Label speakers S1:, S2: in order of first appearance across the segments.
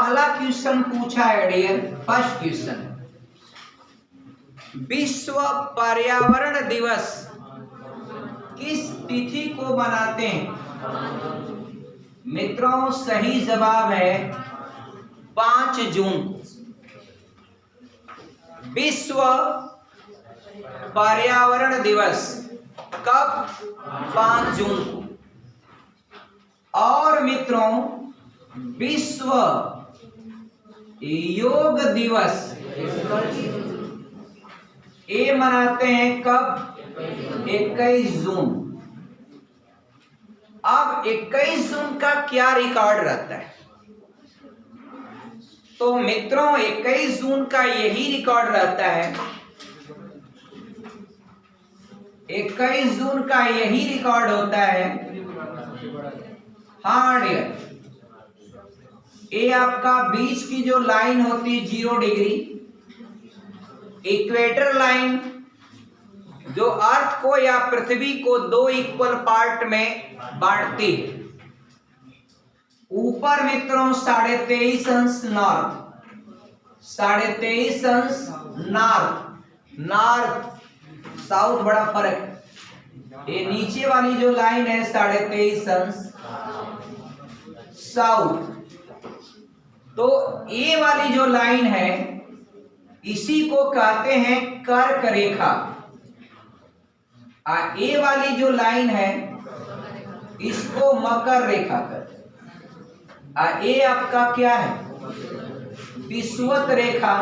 S1: पहला क्वेश्चन पूछा है डियर, फर्स्ट क्वेश्चन, विश्व पर्यावरण दिवस किस तिथि को मनाते हैं? मित्रों सही जवाब है 5 जून। विश्व पर्यावरण दिवस कब? 5 जून को। और मित्रों विश्व योग दिवस ये मनाते हैं कब? 21 जून। अब 21 जून का क्या रिकॉर्ड रहता है? तो मित्रों 21 जून का यही रिकॉर्ड रहता है, 21 जून का यही रिकॉर्ड होता है। हाँ डियर, ये आपका बीच की जो लाइन होती है 0 डिग्री, इक्वेटर लाइन जो अर्थ को या पृथ्वी को 2 इक्वल पार्ट में बांटती है। ऊपर मित्रों 23.5 अंश नॉर्थ, 23.5 अंश नॉर्थ, नॉर्थ साउथ बड़ा फर्क है। ये नीचे वाली जो लाइन है 23.5 अंश साउथ, तो ये वाली जो लाइन है इसी को कहते हैं कर्क रेखा। ये वाली जो लाइन है इसको मकर रेखा कहते हैं। ये आपका क्या है? विषुवत रेखा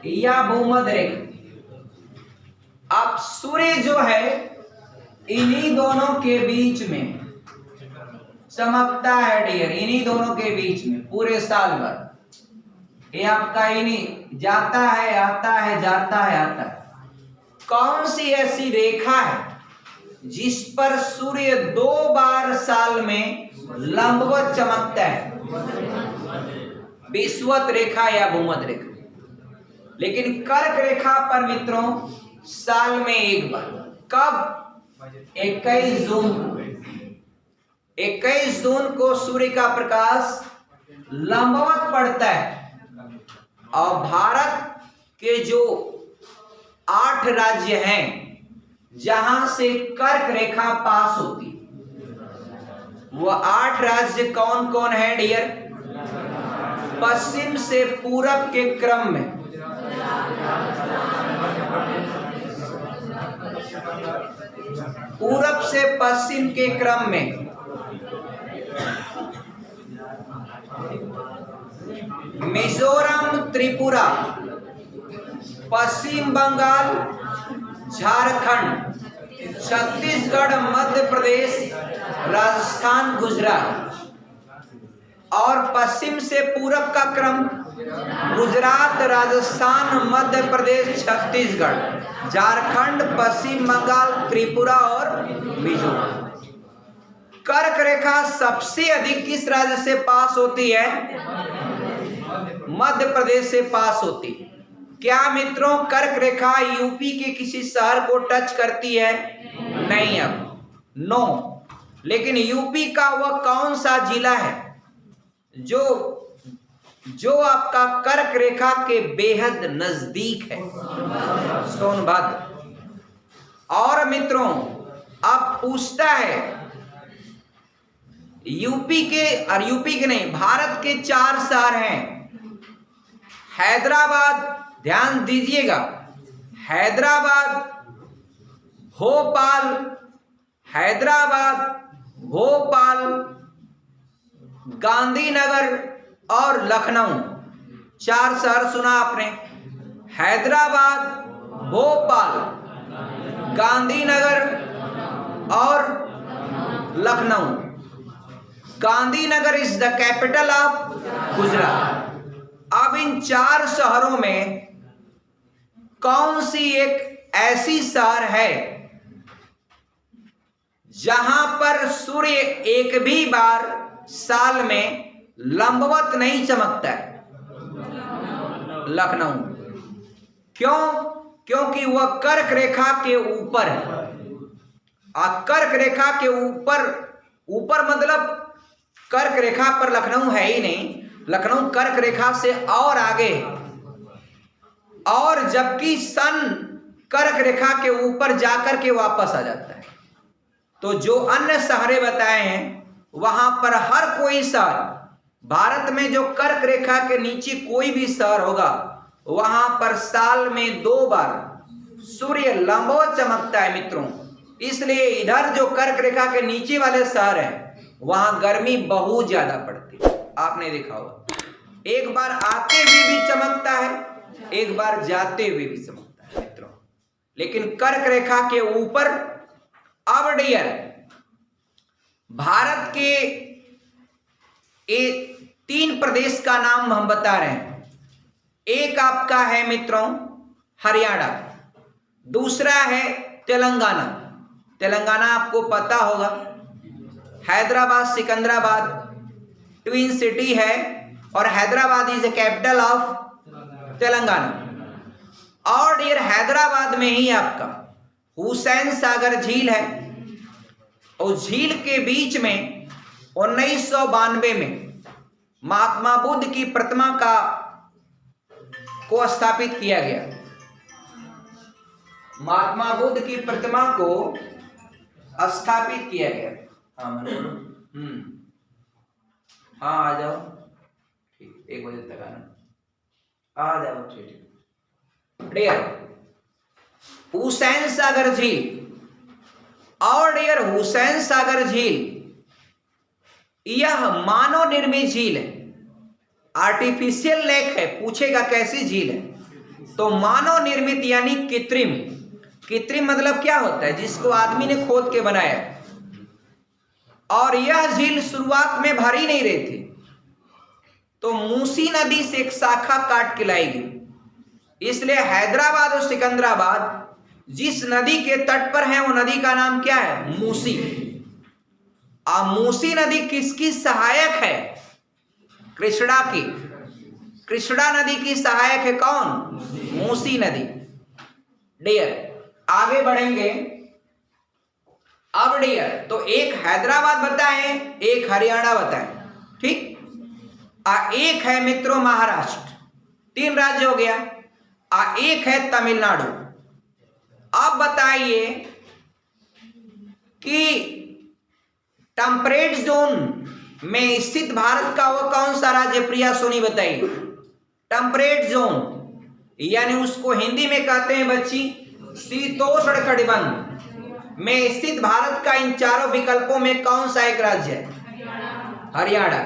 S1: या भूमध्य रेखा। अब सूर्य जो है इन्हीं दोनों के बीच में चमकता है डियर, इन्हीं दोनों के बीच में पूरे साल भर। ये आपका इन्हीं जाता है आता है, जाता है आता है। कौन सी ऐसी रेखा है जिस पर सूर्य 2 बार साल में लंबवत चमकता है? विषुवत रेखा या भूमध्य रेखा। लेकिन कर्क रेखा पर मित्रों साल में 1 बार। कब? 21 जून को। 21 जून को सूर्य का प्रकाश लंबवत पड़ता है। और भारत के जो 8 राज्य हैं जहां से कर्क रेखा पास होती है, वो 8 राज्य कौन कौन है डियर? पश्चिम से पूरब के क्रम में पूरब से पश्चिम के क्रम में मिजोरम, त्रिपुरा, पश्चिम बंगाल, झारखंड, छत्तीसगढ़, मध्य प्रदेश, राजस्थान, गुजरात। और पश्चिम से पूरब का क्रम गुजरात, राजस्थान, मध्य प्रदेश, छत्तीसगढ़, झारखंड, पश्चिम बंगाल, त्रिपुरा और मिजोरम। कर्क रेखा सबसे अधिक किस राज्य से पास होती है? मध्य प्रदेश से पास होती है। क्या मित्रों कर्क रेखा यूपी के किसी शहर को टच करती है? नहीं, अब नो। लेकिन यूपी का वह कौन सा जिला है जो आपका कर्क रेखा के बेहद नजदीक है? सोनभद्र। और मित्रों अब पूछता है यूपी के नहीं, भारत के 4 शहर हैं। हैदराबाद, ध्यान दीजिएगा, हैदराबाद, भोपाल, हैदराबाद, भोपाल, गांधीनगर और लखनऊ। 4 शहर सुना आपने? हैदराबाद, भोपाल, गांधीनगर और Lucknow. Gandhinagar is the capital of Gujarat. अब इन 4 शहरों में कौन सी एक ऐसी शहर है जहां पर सूर्य एक भी बार साल में लंबवत नहीं चमकता है? लखनऊ। क्यों? क्योंकि वह कर्क रेखा के ऊपर है। कर्क रेखा के ऊपर मतलब कर्क रेखा पर लखनऊ है ही नहीं, लखनऊ कर्क रेखा से और आगे, और जबकि सन कर्क रेखा के ऊपर जाकर के वापस आ जाता है। तो जो अन्य शहरें बताए हैं वहां पर हर कोई शहर, भारत में जो कर्क रेखा के नीचे कोई भी शहर होगा वहां पर साल में 2 बार सूर्य लंबवत चमकता है मित्रों। इसलिए इधर जो कर्क रेखा के नीचे वाले शहर हैं वहां गर्मी बहुत ज्यादा पड़ती है। आपने देखा होगा, एक बार आते हुए भी चमकता है, एक बार जाते हुए भी चमकता है मित्रों। लेकिन कर्क रेखा के ऊपर, अब डियर भारत के 3 प्रदेश का नाम हम बता रहे हैं। एक आपका है मित्रों हरियाणा, दूसरा है तेलंगाना। तेलंगाना आपको पता होगा, हैदराबाद सिकंदराबाद ट्विन सिटी है और Hyderabad is the capital of Telangana. और डियर हैदराबाद में ही आपका हुसैन सागर झील है, और झील के बीच में 1992 में महात्मा बुद्ध की प्रतिमा को स्थापित किया गया। महात्मा बुद्ध की प्रतिमा को स्थापित किया गया। हाँ हाँ आ जाओ, ठीक 1 बजे तक आना, आ जाओ ठीक। डियर हुसैन सागर झील, और डियर हुसैन सागर झील यह मानव निर्मित झील है, आर्टिफिशियल लेक है। पूछेगा कैसी झील है, तो मानव निर्मित यानी कृत्रिम। कृत्रिम मतलब क्या होता है, जिसको आदमी ने खोद के बनाया। और यह झील शुरुआत में भरी नहीं रही थी, तो मूसी नदी से एक शाखा काट के लाई गई। इसलिए हैदराबाद और सिकंदराबाद जिस नदी के तट पर है वो नदी का नाम क्या है, मूसी। मूसी नदी किसकी सहायक है, कृष्णा की। कृष्णा नदी की सहायक है कौन, मूसी नदी। डियर आगे बढ़ेंगे। अब डियर तो एक हैदराबाद बताएं, एक हरियाणा बताएं, ठीक। एक है मित्रों महाराष्ट्र, 3 राज्य हो गया। एक है तमिलनाडु। अब बताइए कि टेम्परेट जोन में स्थित भारत का वो कौन सा राज्य, प्रिया सोनी बताइए। टेम्परेट जोन यानी उसको हिंदी में कहते हैं बच्ची शीतोष्ण कटिबंध में स्थित भारत का इन चारों विकल्पों में कौन सा एक राज्य है, हरियाणा।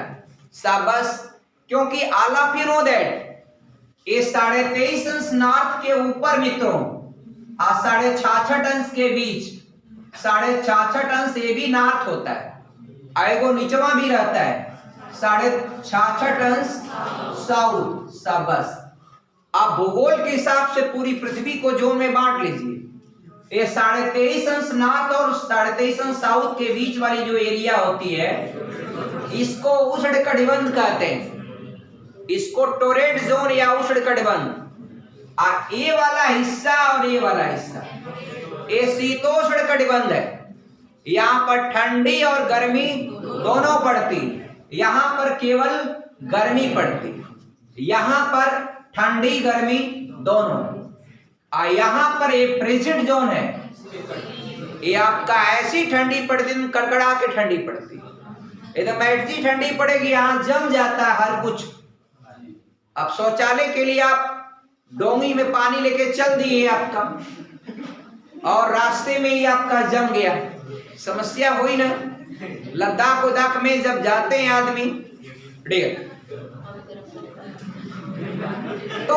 S1: शाबाश, क्योंकि all of you know that ये 23.5 अंश नॉर्थ के ऊपर मित्रों, 66.5 अंश के बीच, 66.5 अंश ये भी नॉर्थ होता है, आएगो निचवा भी रहता है 66.5 अंश साउथ। शाबाश, आप भूगोल के हिसाब से पूरी पृथ्वी को जोन में बांट लीजिए। ये 23.5 अंश नॉर्थ और 23.5 अंश साउथ के बीच वाली जो एरिया होती है इसको उष्ण कटिबंध कहते हैं, इसको टोरेट जोन या उष्ण कटिबंध। ये वाला हिस्सा और ये वाला हिस्सा ये शीतोष्ण कटिबंध है। यहाँ पर ठंडी और गर्मी दोनों पड़ती, यहाँ पर केवल गर्मी पड़ती, यहाँ पर ठंडी गर्मी दोनों। यहाँ पर ये फ्रिजिड जोन है, ये आपका ऐसी ठंडी पड़ती, कड़कड़ा के ठंडी पड़ती, एकदम ऐसी ठंडी पड़ेगी यहाँ जम जाता है हर कुछ। अब शौचालय के लिए आप डोंगी में पानी लेके चल दिए आपका, और रास्ते में ही आपका जम गया, समस्या हुई ना। लद्दाख उद्दाख में जब जाते हैं आदमी, तो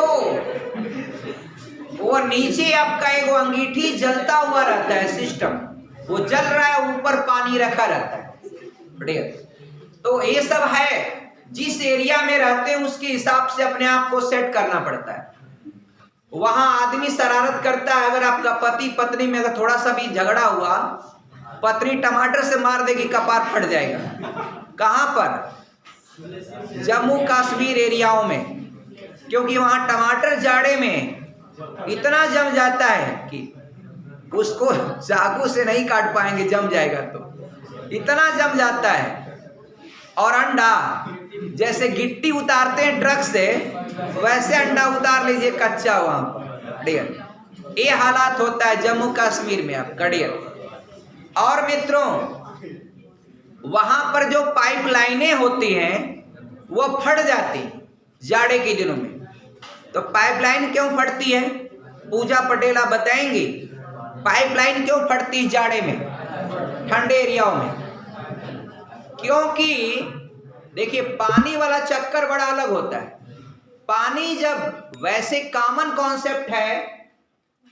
S1: वो नीचे आपका एक अंगीठी जलता हुआ रहता है, सिस्टम वो जल रहा है, ऊपर पानी रखा रहता है। तो ये सब है, जिस एरिया में रहते हैं उसके हिसाब से अपने आप को सेट करना पड़ता है। वहां आदमी शरारत करता है, अगर आपका पति पत्नी में अगर थोड़ा सा भी झगड़ा हुआ, पत्नी टमाटर से मार देगी, कपार फट जाएगा। कहां पर, जम्मू कश्मीर एरियाओं में, क्योंकि वहां टमाटर जाड़े में इतना जम जाता है कि उसको चाकू से नहीं काट पाएंगे, जम जाएगा तो इतना जम जाता है। और अंडा जैसे गिट्टी उतारते हैं ट्रक से, वैसे अंडा उतार लीजिए कच्चा वहां पर डियर। ये हालात होता है जम्मू कश्मीर में आपका डियर। और मित्रों वहां पर जो पाइपलाइनें होती हैं वो फट जाती जाड़े के दिनों में। तो पाइपलाइन क्यों फटती है, पूजा पटेल आप बताएंगी पाइपलाइन क्यों फटती है जाड़े में ठंडे एरियाओं में? क्योंकि देखिए पानी वाला चक्कर बड़ा अलग होता है। पानी जब, वैसे कॉमन कॉन्सेप्ट है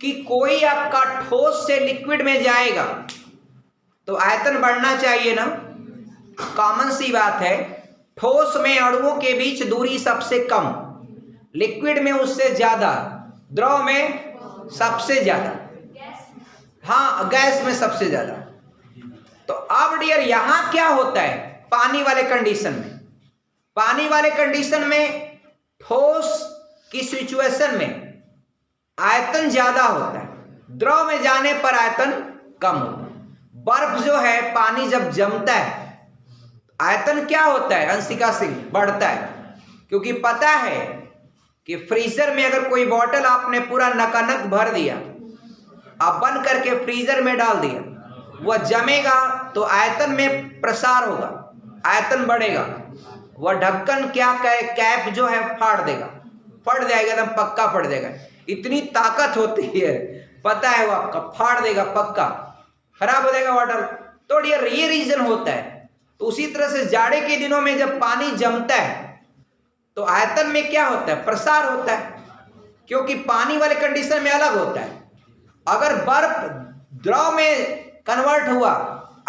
S1: कि कोई आपका ठोस से लिक्विड में जाएगा तो आयतन बढ़ना चाहिए ना, कॉमन सी बात है। ठोस में अणुओं के बीच दूरी सबसे कम, लिक्विड में उससे ज्यादा, द्रव में सबसे ज्यादा, हाँ गैस में सबसे ज्यादा। तो अब डियर यहां क्या होता है पानी वाले कंडीशन में? पानी वाले कंडीशन में ठोस की सिचुएशन में आयतन ज्यादा होता है, द्रव में जाने पर आयतन कम होता है। बर्फ जो है, पानी जब जमता है आयतन क्या होता है अंशिका सिंह? बढ़ता है। क्योंकि पता है कि फ्रीजर में अगर कोई बॉटल आपने पूरा नकानक भर दिया, आप बंद करके फ्रीजर में डाल दिया, वह जमेगा तो आयतन में प्रसार होगा, आयतन बढ़ेगा। वह ढक्कन क्या कहे, कैप जो है फाड़ देगा, फट जाएगा, एकदम पक्का फट जाएगा। इतनी ताकत होती है, पता है वो आपका फाड़ देगा, पक्का खराब हो जाएगा बॉटल। तो डियर ये रीजन होता है। तो उसी तरह से जाड़े के दिनों में जब पानी जमता है तो आयतन में क्या होता है, प्रसार होता है। क्योंकि पानी वाले कंडीशन में अलग होता है। अगर बर्फ द्रव में कन्वर्ट हुआ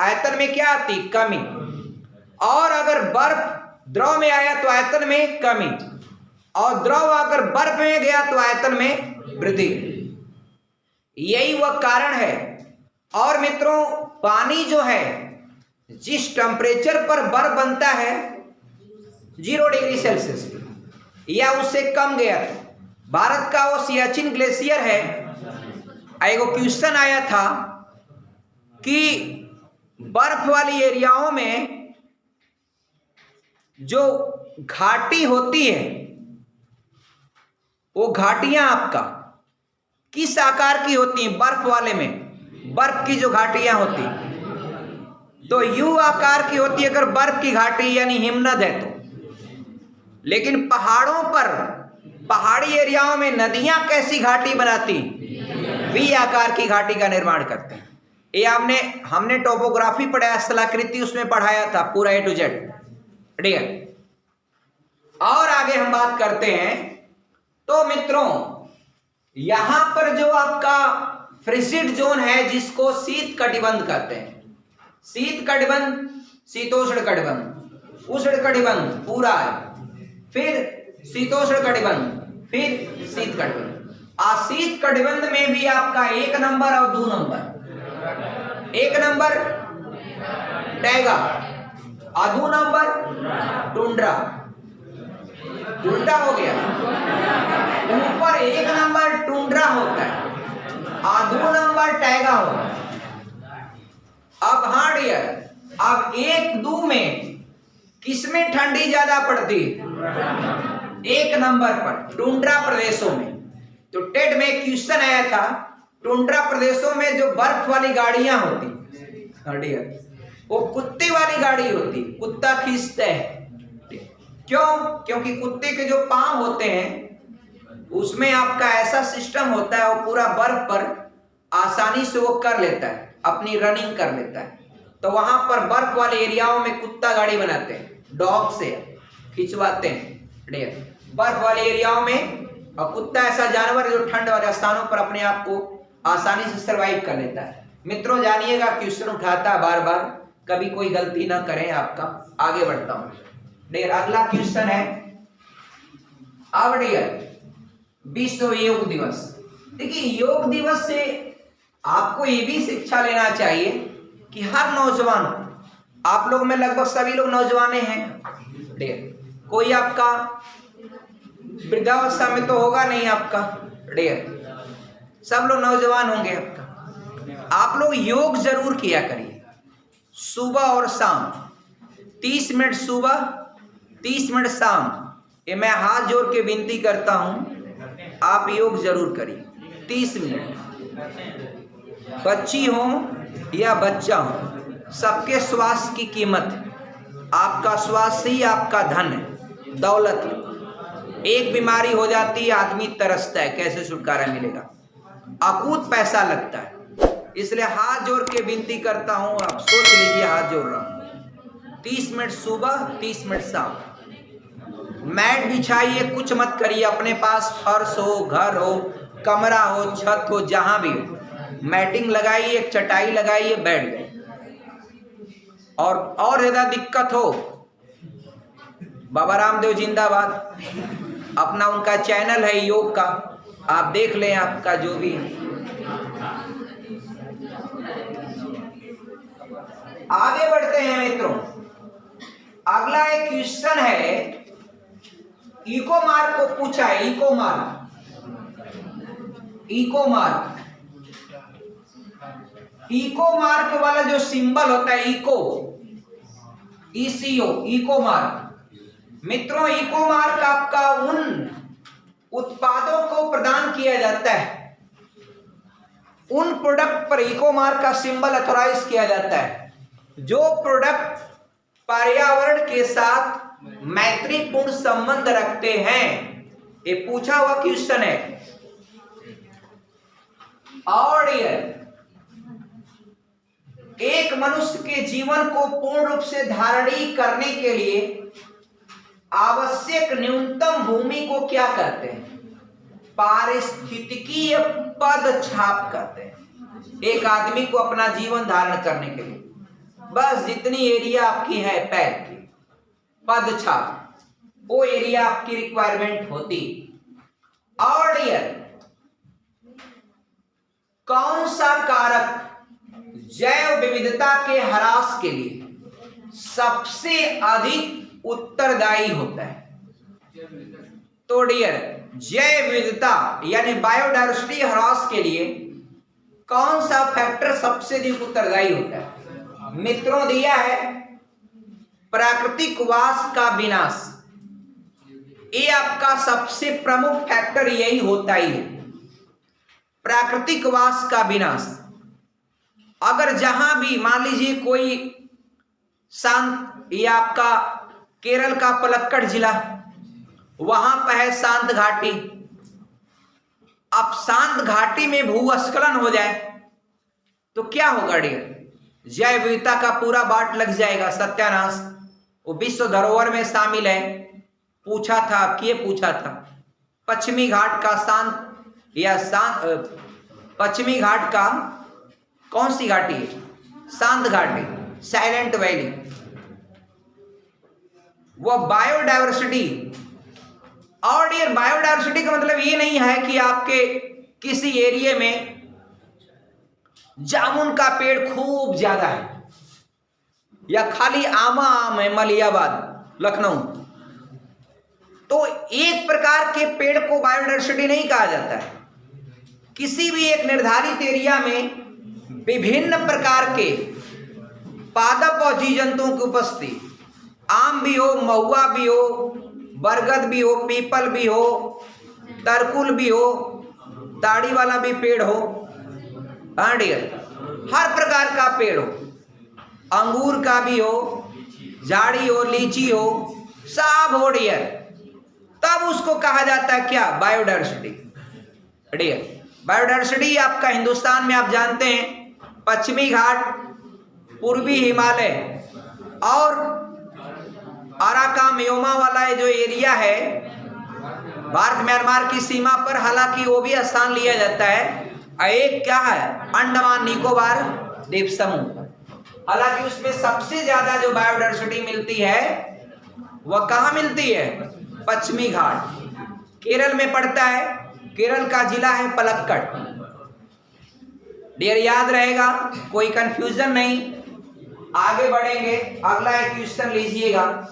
S1: आयतन में क्या आती, कमी। और अगर बर्फ द्रव में आया तो आयतन में कमी, और द्रव अगर बर्फ में गया तो आयतन में वृद्धि। यही वह कारण है। और मित्रों पानी जो है, जिस टेम्परेचर पर बर्फ बनता है 0 डिग्री सेल्सियस या उससे कम गया, भारत का वो सियाचिन ग्लेशियर है। एक क्वेश्चन आया था कि बर्फ वाली एरियाओं में जो घाटी होती है, वो घाटियां आपका किस आकार की होती हैं? बर्फ वाले में बर्फ की जो घाटियां होती तो यू आकार की होती है अगर बर्फ की घाटी यानी हिमनद है तो। लेकिन पहाड़ों पर, पहाड़ी एरियाओं में नदियां कैसी घाटी बनाती? वी आकार की घाटी का निर्माण करते हैं। ये हमने टोपोग्राफी पढ़ाया, स्थलाकृति उसमें पढ़ाया था पूरा A to Z डियर। और आगे हम बात करते हैं। तो मित्रों यहां पर जो आपका फ्रिजिड जोन है जिसको शीत कटिबंध कहते हैं, शीत कटिबंध, शीतोष्ण कटिबंध, उष्ण कटिबंध पूरा है, फिर शीतोष्ण कटिबंध, फिर शीत कटिबंध। शीत कटिबंध में भी आपका 1 नंबर और 2 नंबर। 1 नंबर टैगा और 2 नंबर टुंड्रा। उल्टा हो गया, ऊपर 1 नंबर टुंड्रा होता है और 2 नंबर टैगा होता है। अब हाँ डियर, अब 1-2 में किसमें ठंडी ज्यादा पड़ती है? 1 नंबर पर टुंड्रा प्रदेशों में। तो टेट में क्वेश्चन आया था, टुंड्रा प्रदेशों में जो बर्फ वाली गाड़ियां होती डियर, वो कुत्ते वाली गाड़ी होती, कुत्ता खींचते हैं। क्यों? क्योंकि कुत्ते के जो पांव होते हैं उसमें आपका ऐसा सिस्टम होता है, वो पूरा बर्फ पर आसानी से वो कर लेता है, अपनी रनिंग कर लेता है। तो वहां पर बर्फ वाले एरियाओं में कुत्ता गाड़ी बनाते हैं, डॉग से खिंचवाते हैं डियर बर्फ वाले एरियाओं में। और कुत्ता ऐसा जानवर जो ठंड वाले स्थानों पर अपने आप को आसानी से सर्वाइव कर लेता है। मित्रों जानिएगा, क्वेश्चन उठाता है बार बार, कभी कोई गलती ना करें आपका। आगे बढ़ता हूं डियर, अगला क्वेश्चन है अब डियर विश्व योग दिवस। देखिए योग दिवस से आपको ये भी शिक्षा लेना चाहिए कि हर नौजवान, आप लोग में लगभग सभी लोग नौजवान हैं डियर, कोई आपका वृद्धावस्था में तो होगा नहीं आपका डियर, सब लोग नौजवान होंगे आपका। आप लोग योग जरूर किया करिए सुबह और शाम, 30 मिनट सुबह, 30 मिनट शाम, ये मैं हाथ जोड़ के विनती करता हूँ, आप योग जरूर करिए। 30 मिनट, बच्ची हो या बच्चा हो, सबके स्वास्थ्य की कीमत, आपका स्वास्थ्य ही आपका धन है, दौलत है। एक बीमारी हो जाती है, आदमी तरसता है, कैसे छुटकारा मिलेगा, अकूत पैसा लगता है। इसलिए हाथ जोड़ के विनती करता हूं, आप सोच लीजिए, हाथ जोड़ रहा हूं। 30 मिनट सुबह, 30 मिनट शाम। मैट बिछाइए, कुछ मत करिए, अपने पास फर्श हो, घर हो, कमरा हो, छत हो, जहां भी हो, मैटिंग लगाइए, एक चटाई लगाइए, बैठ गए। और ज्यादा दिक्कत हो, बाबा रामदेव जिंदाबाद, अपना उनका चैनल है योग का, आप देख लें, आपका जो भी है। आगे बढ़ते हैं मित्रों। अगला एक क्वेश्चन है, इको मार्क को पूछा है। इको मार्क वाला जो सिंबल होता है, इको मार्क। मित्रों, इको मार्क आपका उन उत्पादों को प्रदान किया जाता है, उन प्रोडक्ट पर इको मार्क का सिंबल अथोराइज किया जाता है जो प्रोडक्ट पर्यावरण के साथ मैत्रीपूर्ण संबंध रखते हैं। ये पूछा हुआ क्वेश्चन है। और एक मनुष्य के जीवन को पूर्ण रूप से धारणी करने के लिए आवश्यक न्यूनतम भूमि को क्या कहते हैं? पारिस्थितिकीय पदछाप कहते हैं। एक आदमी को अपना जीवन धारण करने के लिए बस जितनी एरिया आपकी है पैर की, पदछाप, वो एरिया आपकी रिक्वायरमेंट होती। और कौन सा कारक जैव विविधता के ह्रास के लिए सबसे अधिक उत्तरदायी होता है? तो डियर, जैव विविधता यानी बायोडायवर्सिटी ह्रास के लिए कौन सा फैक्टर सबसे अधिक उत्तरदायी होता है? मित्रों, दिया है प्राकृतिक वास का विनाश। ये आपका सबसे प्रमुख फैक्टर यही होता ही है, प्राकृतिक वास का विनाश। अगर जहां भी मान लीजिए कोई शांत, ये आपका केरल का पलक्कड़ जिला, वहां पर है शांत घाटी। अब शांत घाटी में भूस्खलन हो जाए तो क्या होगा डियर? जैव विविधता का पूरा बाट लग जाएगा, सत्यानाश। वो विश्व धरोहर में शामिल है। पूछा था, आपकी पूछा था, पश्चिमी घाट का पश्चिमी घाट का कौन सी घाटी है? शांत घाटी, साइलेंट वैली। वो बायोडायवर्सिटी। और ये बायोडायवर्सिटी का मतलब ये नहीं है कि आपके किसी एरिया में जामुन का पेड़ खूब ज्यादा है या खाली आम है, मलियाबाद, लखनऊ। तो एक प्रकार के पेड़ को बायोडायवर्सिटी नहीं कहा जाता है। किसी भी एक निर्धारित एरिया में विभिन्न प्रकार के पादप और जीव जंतुओं की उपस्थिति, आम भी हो, महुआ भी हो, बरगद भी हो, पीपल भी हो, तरकुल भी हो, दाढ़ी वाला भी पेड़ हो, हाँ डियर, हर प्रकार का पेड़ हो, अंगूर का भी हो, झाड़ी हो, लीची हो, सब हो डियर, तब उसको कहा जाता है क्या? बायोडायवर्सिटी। डियर, बायोडायवर्सिटी आपका हिंदुस्तान में आप जानते हैं पश्चिमी घाट, पूर्वी हिमालय और अराकाम योमा वाला जो एरिया है भारत म्यांमार की सीमा पर, हालांकि वो भी स्थान लिया जाता है। एक क्या है? अंडमान निकोबार द्वीप समूह। हालांकि उसमें सबसे ज्यादा जो बायोडायवर्सिटी मिलती है वह कहाँ मिलती है? पश्चिमी घाट, केरल में पड़ता है। केरल का जिला है पलक्कड़। डियर, याद रहेगा, कोई कंफ्यूजन नहीं। आगे बढ़ेंगे, अगला एक क्वेश्चन लीजिएगा।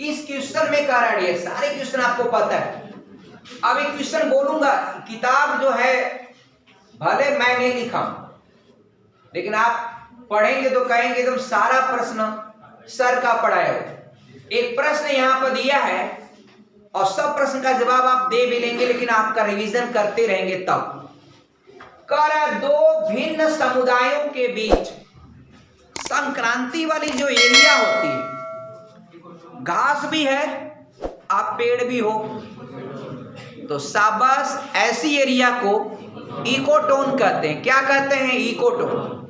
S1: इस क्वेश्चन में कह रहा है डियर, सारे क्वेश्चन आपको पता है। अब एक क्वेश्चन बोलूंगा, किताब जो है भले मैं नहीं लिखा लेकिन आप पढ़ेंगे तो कहेंगे एकदम सारा प्रश्न सर का पढ़ाया हो। एक प्रश्न यहां पर दिया है और सब प्रश्न का जवाब आप दे भी लेंगे, लेकिन आपका रिवीजन करते रहेंगे तब। कर दो भिन्न समुदायों के बीच संक्रांति वाली जो एरिया होती है, घास भी है आप पेड़ भी हो, तो शाबाश, ऐसी एरिया को इकोटोन कहते हैं। क्या कहते हैं? इकोटोन।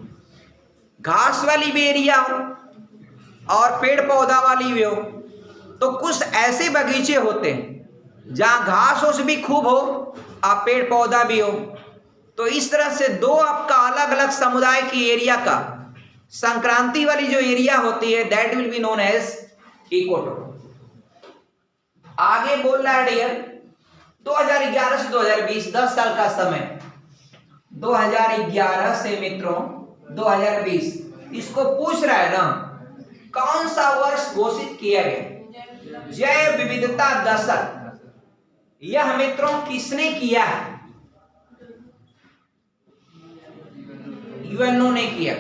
S1: घास वाली भी एरिया हो और पेड़ पौधा वाली भी हो, तो कुछ ऐसे बगीचे होते हैं जहां घास ओस भी खूब हो और पेड़ पौधा भी हो। तो इस तरह से दो आपका अलग अलग समुदाय की एरिया का संक्रांति वाली जो एरिया होती है, that will be known as ecotone. आगे बोल रहा है डियर, 2011 से 2020 10 साल का समय, 2011 से मित्रों 2020, इसको पूछ रहा है ना कौन सा वर्ष घोषित किया गया? जैव विविधता दशक। यह मित्रों किसने किया है? यूएनओ ने किया।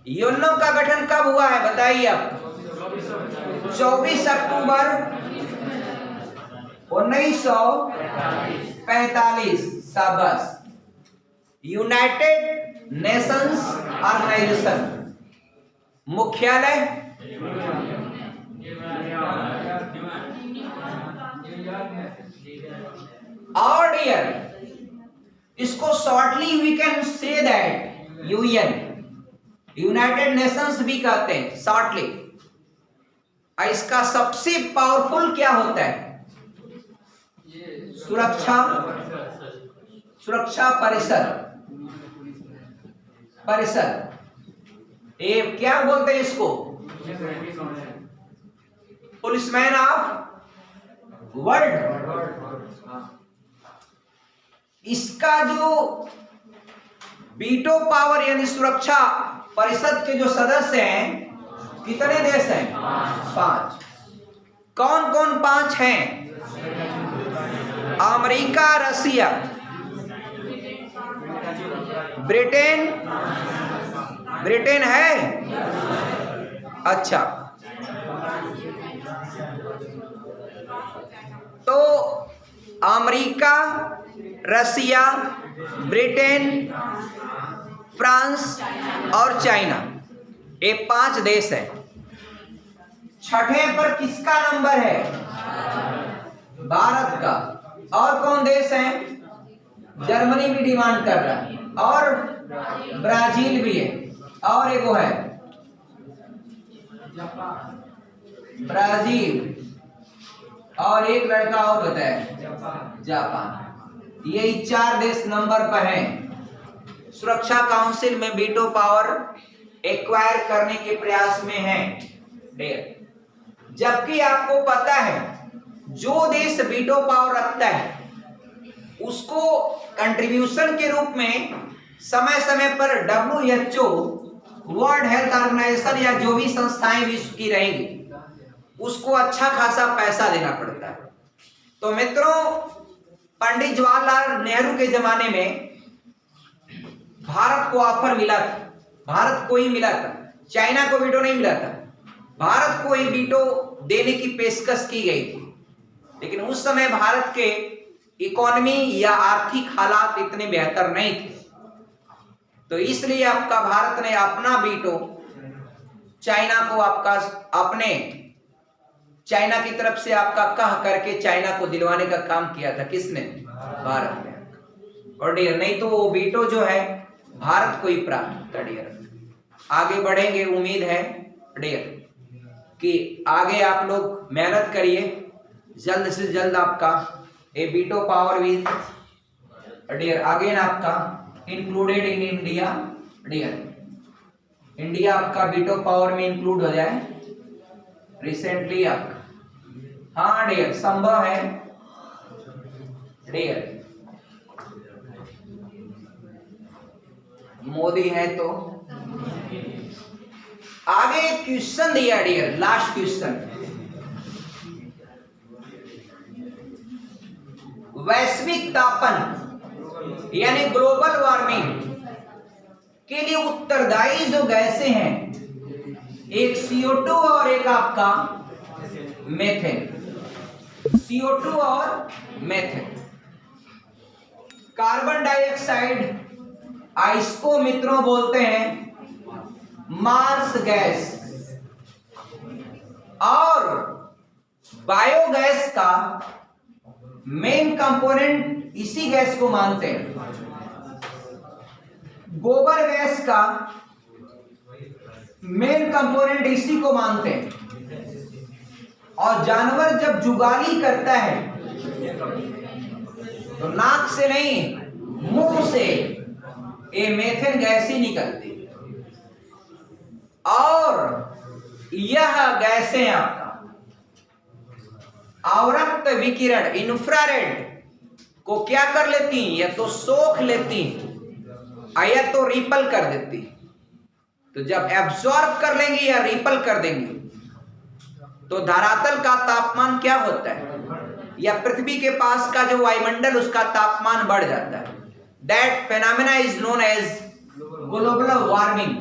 S1: यूएनओ का गठन कब हुआ है बताइए आप? 24 अक्टूबर 1945। शाबाश। यूनाइटेड नेशंस ऑर्गेनाइजेशन, मुख्यालय और डियर, इसको shortly we can say that UN, United Nations भी कहते हैं शॉर्टली। इसका सबसे पावरफुल क्या होता है? सुरक्षा परिषद। ये क्या बोलते हैं इसको? Policeman of world. इसका जो वीटो पावर यानी सुरक्षा परिषद के जो सदस्य हैं, कितने देश हैं? 5। कौन कौन 5 हैं? अमेरिका, रसिया, ब्रिटेन है। अच्छा, तो अमेरिका, रसिया, ब्रिटेन, फ्रांस और चाइना, ये 5 देश है। छठे पर किसका नंबर है? भारत का। और कौन देश है? जर्मनी भी डिमांड कर रहा है और ब्राजील भी है, और एगो है ब्राजील, और एक लड़का और बताया जापान। ये 4 देश नंबर पर हैं। सुरक्षा काउंसिल में वीटो पावर एक्वायर करने के प्रयास में हैं। जबकि आपको पता है जो देश वीटो पावर रखता है उसको कंट्रीब्यूशन के रूप में समय समय पर WHO, वर्ल्ड हेल्थ ऑर्गेनाइजेशन या जो भी संस्थाएं विश्व की रहेंगी उसको अच्छा खासा पैसा देना पड़ता है। तो मित्रों, पंडित जवाहरलाल नेहरू के जमाने में भारत को ऑफर मिला था, भारत को ही मिला था, चाइना को वीटो नहीं मिला था, भारत को ही वीटो देने की पेशकश की गई थी। लेकिन उस समय भारत के इकोनॉमी या आर्थिक हालात इतने बेहतर नहीं थे, तो इसलिए आपका भारत ने अपना वीटो चाइना को आपका अपने चाइना की तरफ से आपका कह करके चाइना को दिलवाने का काम किया था। किसने? भारत ने। और डियर, नहीं तो वो वीटो जो है भारत को ही प्राप्त था। डियर, आगे बढ़ेंगे, उम्मीद है डियर कि आगे आप लोग मेहनत करिए, जल्द से जल्द आपका a veto power will dear again आपका included in India. Dear, India आपका वीटो पावर में इंक्लूड हो जाए रिसेंटली आपका। हाँ डियर, संभव है डियर, मोदी है तो। आगे क्वेश्चन दिया डियर, लास्ट क्वेश्चन, वैश्विक तापन यानी ग्लोबल वार्मिंग के लिए उत्तरदायी जो गैसें हैं, एक CO2 और एक आपका मेथेन, CO2 और मेथेन। कार्बन डाइऑक्साइड इसको मित्रों बोलते हैं मार्स गैस। और बायोगैस का मेन कंपोनेंट इसी गैस को मानते हैं। गोबर गैस का मेन कंपोनेंट इसी को मानते हैं। और जानवर जब जुगाली करता है तो नाक से नहीं, मुंह से ये मेथेन गैस ही निकलती है। और यह गैसें आपका अवरक्त विकिरण इंफ्रारेड को क्या कर लेती हैं, या तो सोख लेती हैं या तो रिपल कर देती। तो जब एब्सॉर्ब कर लेंगी या रिपल कर देंगी तो धरातल का तापमान क्या होता है, या पृथ्वी के पास का जो वायुमंडल उसका तापमान बढ़ जाता है। That phenomena is known as global warming,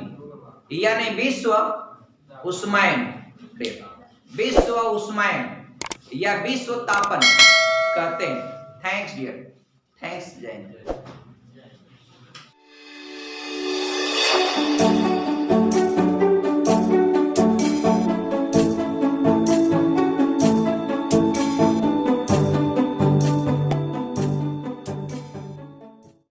S1: यानी विश्व उष्मायन, विश्व उष्मायन या विश्व तापन कहते हैं। थैंक्स डियर, थैंक्स जय हिंद।